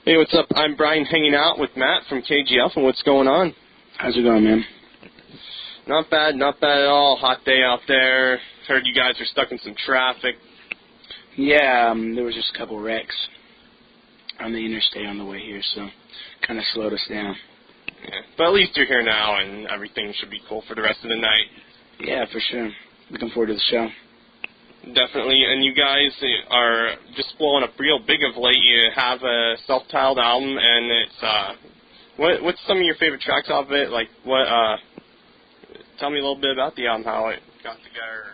Hey, what's up? I'm Brian hanging out with Matt from KGF, and what's going on? How's it going, man? Not bad at all. Hot day out there. Heard you guys are stuck in some traffic. Yeah, there was just a couple wrecks on the interstate on the way here, so kind of slowed us down. Yeah, but at least you're here now, and everything should be cool for the rest of the night. Yeah, for sure. Looking forward to the show. Definitely, and you guys are just blowing up real big of late. You have a self-titled album, and it's what's some of your favorite tracks off of it? Like what? Tell me a little bit about the album, how it got together.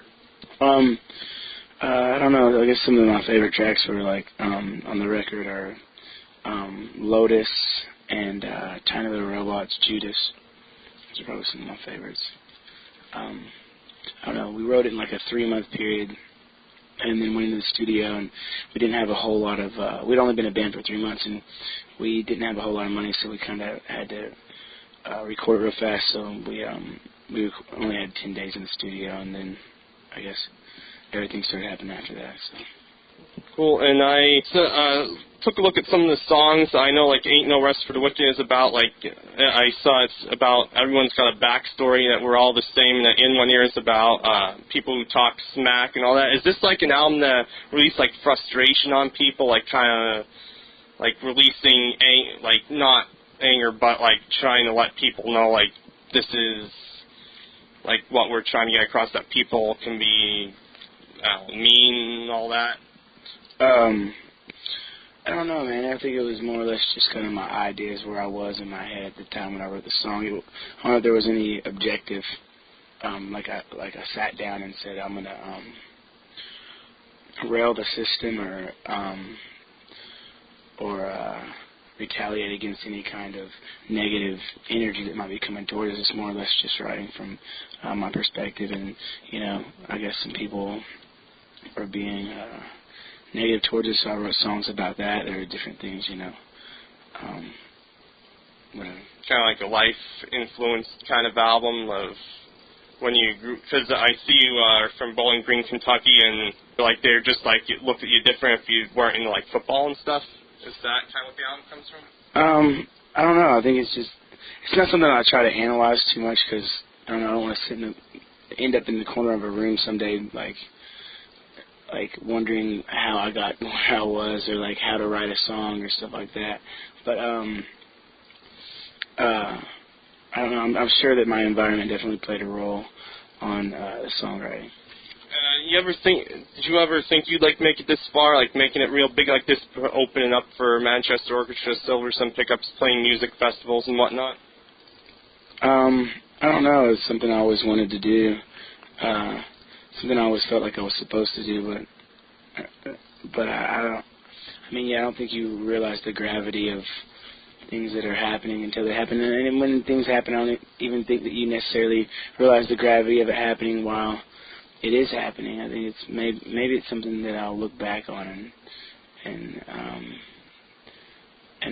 I don't know. I guess some of my favorite tracks were like on the record are Lotus and Tiny Little Robots, Judas. Those are probably some of my favorites. I don't know. We wrote it in like a 3-month period. And then went into the studio, and we didn't have a whole lot of, we'd only been a band for 3 months, and we didn't have a whole lot of money, so we kind of had to record real fast, so we only had 10 days in the studio, and then I guess everything started happening after that. So. Cool, and I took a look at some of the songs. I know, like, Ain't No Rest for the Wicked is about, like, I saw it's about everyone's got a backstory, that we're all the same, and that In One Ear is about people who talk smack and all that. Is this, like, an album that release, like, frustration on people, like, kind of, like, releasing, like, not anger, but, like, trying to let people know, like, this is, like, what we're trying to get across, that people can be mean and all that? I don't know, man. I think it was more or less just kind of my ideas, where I was in my head at the time when I wrote the song. I don't know if there was any objective. Like I sat down and said, I'm gonna rail the system or retaliate against any kind of negative energy that might be coming towards us. It's more or less just writing from my perspective, and I guess some people are being negative towards us, so I wrote songs about that. There are different things, whatever. Kind of like a life-influenced kind of album of when you grew, because I see you are from Bowling Green, Kentucky, and like they're just like looked at you different if you weren't into like football and stuff. Is that kind of what the album comes from? I don't know. I think it's not something I try to analyze too much, because I don't want to end up in the corner of a room someday, like wondering how I got where I was, or like how to write a song or stuff like that. But I don't know. I'm sure that my environment definitely played a role on the songwriting. Did you ever think you'd like make it this far, like making it real big like this, opening up for Manchester Orchestra, Silversun Pickups, playing music festivals and whatnot? I don't know. It's something I always wanted to do. Something I always felt like I was supposed to do, but I don't. I mean, I don't think you realize the gravity of things that are happening until they happen. And when things happen, I don't even think that you necessarily realize the gravity of it happening while it is happening. I think it's maybe it's something that I'll look back on and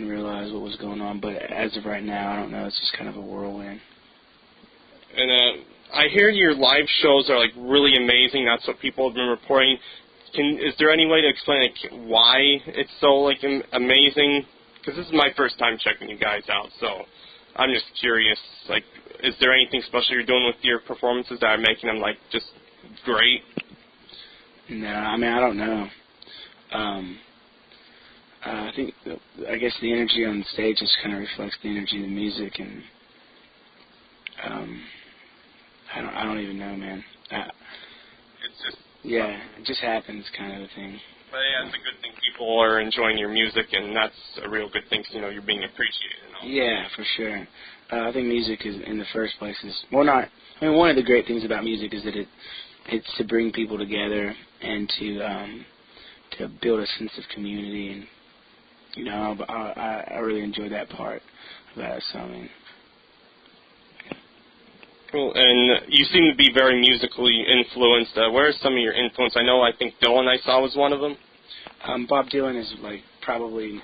realize what was going on. But as of right now, I don't know. It's just kind of a whirlwind. And I hear your live shows are like really amazing. That's what people have been reporting. Is there any way to explain like why it's so like amazing? Because this is my first time checking you guys out, so I'm just curious. Like, is there anything special you're doing with your performances that are making them like just great? No, I mean I don't know. I guess the energy on stage just kind of reflects the energy of the music, and I don't even know, man. It just happens, kind of a thing. But yeah, it's a good thing people are enjoying your music, and that's a real good thing, because you're being appreciated and all. Yeah, for sure. I think music is, in the first place, one of the great things about music is that it's to bring people together and to build a sense of community, and I really enjoy that part about it. So I mean. Cool, and you seem to be very musically influenced. Where are some of your influence? I think Dylan I saw was one of them. Bob Dylan is like probably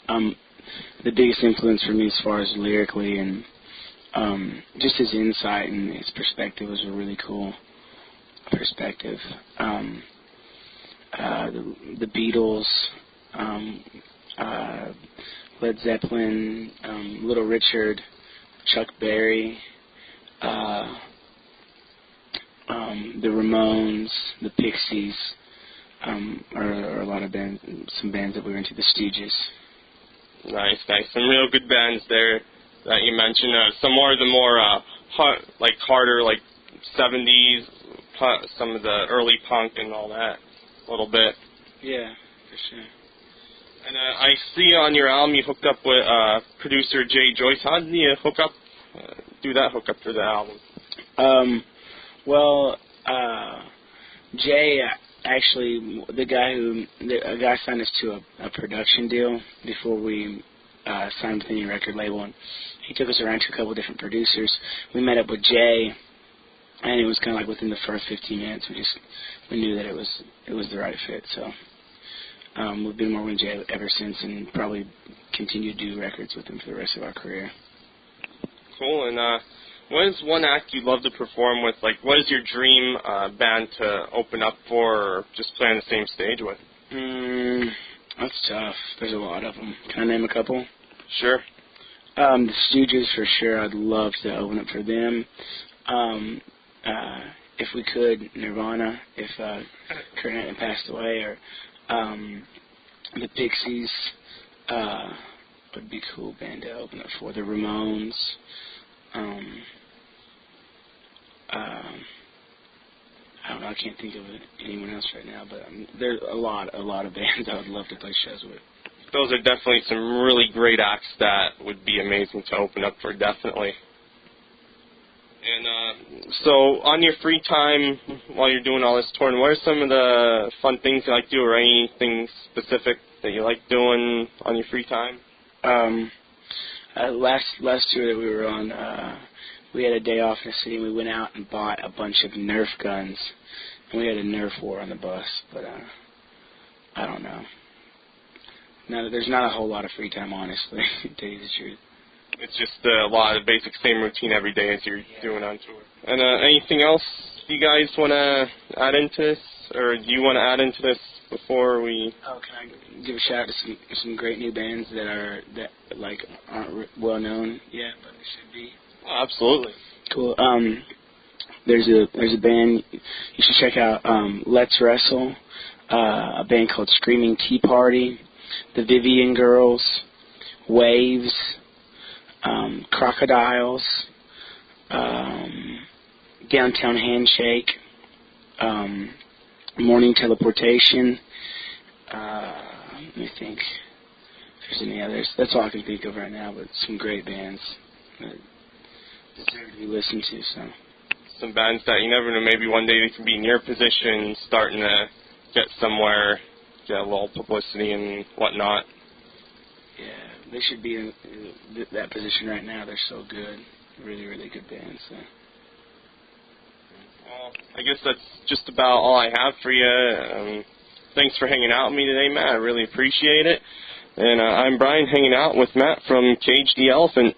the biggest influence for me as far as lyrically, and just his insight and his perspective was a really cool perspective. The Beatles, Led Zeppelin, Little Richard, Chuck Berry, the Ramones, the Pixies, are a lot of bands, some bands that we were into, the Stooges. Nice. Some real good bands there that you mentioned. Some more of the more harder, like 70s, some of the early punk and all that, a little bit. Yeah, for sure. And I see on your album you hooked up with producer Jay Joyce. How did you do that hookup for the album? Jay, actually, a guy signed us to a production deal before we signed with any record label, and he took us around to a couple of different producers. We met up with Jay, and it was kind of like within the first 15 minutes, we knew that it was the right fit. So we've been working with Jay ever since, and probably continue to do records with him for the rest of our career. Cool. And what is one act you'd love to perform with? Like, what is your dream band to open up for, or just play on the same stage with? That's tough. There's a lot of them. Can I name a couple? Sure. The Stooges, for sure. I'd love to open up for them. If we could, Nirvana, if Kurt hadn't passed away, or the Pixies would be a cool band to open up for. The Ramones. I don't know. I can't think of anyone else right now, but there's a lot of bands I would love to play shows with. Those are definitely some really great acts that would be amazing to open up for, definitely. And so, on your free time, while you're doing all this touring, what are some of the fun things you like to do, or anything specific that you like doing on your free time? Last tour that we were on, we had a day off in the city, and we went out and bought a bunch of Nerf guns, and we had a Nerf war on the bus, but I don't know. No, there's not a whole lot of free time, honestly, to tell you the truth. It's just a lot of basic same routine every day as you're doing on tour. And anything else you guys want to add into this, or do you want to add into this before we... Oh, can I give a shout out to some great new bands that aren't well known yet, but they should be? Oh, absolutely. Cool. There's a band you should check out. Let's Wrestle. A band called Screaming Tea Party. The Vivian Girls. Waves. Crocodiles. Downtown Handshake. Morning Teleportation. Let me think if there's any others. That's all I can think of right now, but some great bands that deserve to be listened to. So some bands that you never know, maybe one day they can be in your position, starting to get somewhere, get a little publicity and whatnot. Yeah, they should be in that position right now. They're so good. Really, really good bands. So. Well, I guess that's just about all I have for you. Thanks for hanging out with me today, Matt. I really appreciate it. And I'm Brian, hanging out with Matt from Cage the Elephant.